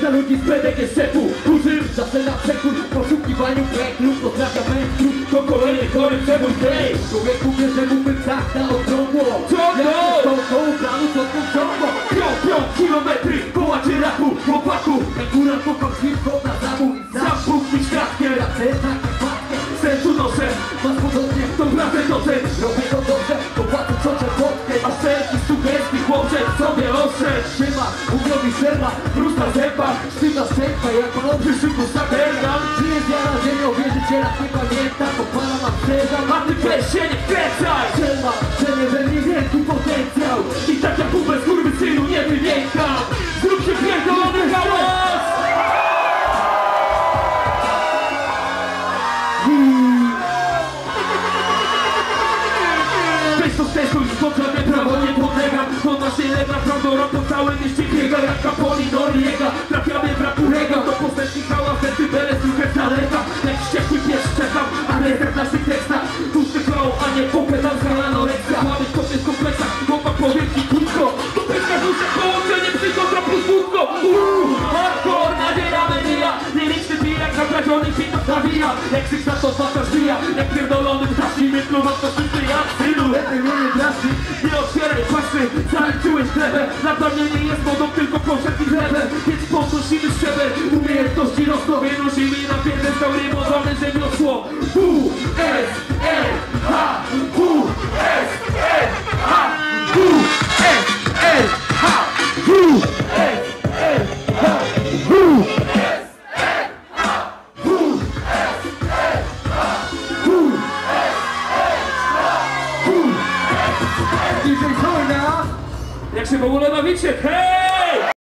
Dla ludzi z bedek jest szefu, którzy zawsze na przekór w poszukiwaniu peklu potrafia mężczyzn, to kolejny chory przebój tej. Człowieku wie, że mógłby tak na okrągło. Jak z tą planu, co tu ciągło. Piąt, kilometry, kołaczy rapu, chłopaku. Góra pokąd szybko na zabój. Zapuścić kratkę, ja chcę takie matkę. Sercu noszę, masz podobnie, to pracę noszę. Robię to dobrze, to płacę co czerwotkę. A serki sugestii chłopcze sobie oszczędź. Siema, urobi serma, mróz na zębach. Sztywna szczęka, jak ponowny szybko zaterna. Żyję z jara ziemią, wierzyciela nie pamięta. Popala mam przejrzam, a ty weź się nie wkręcaj. Selma, że nie we mnie wielki potencjał. I tak jak kubę skurwysynu nie wymiękam. Zrób się pierdolony hałas! Weź to testuj, spokojnie prawo nie podlegam. To nasze lewa prądora po całym mieście biega. Jak Caponi Noriega, trafiamy w rapu regał. To postępny hałas, decybele słuchę z daleka. Jak wściekły pies czekam, ale jak w naszych tekstach. Tłusty flow, a nie popędalska anoreksja. Mamy kopię z kompleksach, chłopak powie ci krótko. To pyska duże połączenie psychotra plus wódko. Hardcore, nadzieja, media. Liryczny pirak, zaprawiony pitów nawija. Jak krzyk na to wasza żyja. Jak pierdolony ptasimy, pluwa to wszyscy jak synu. Lepiej mnie nie draszy, nie otwieraj pasy. Zaliczyłeś glebę, napełnienie jest wodą tylko.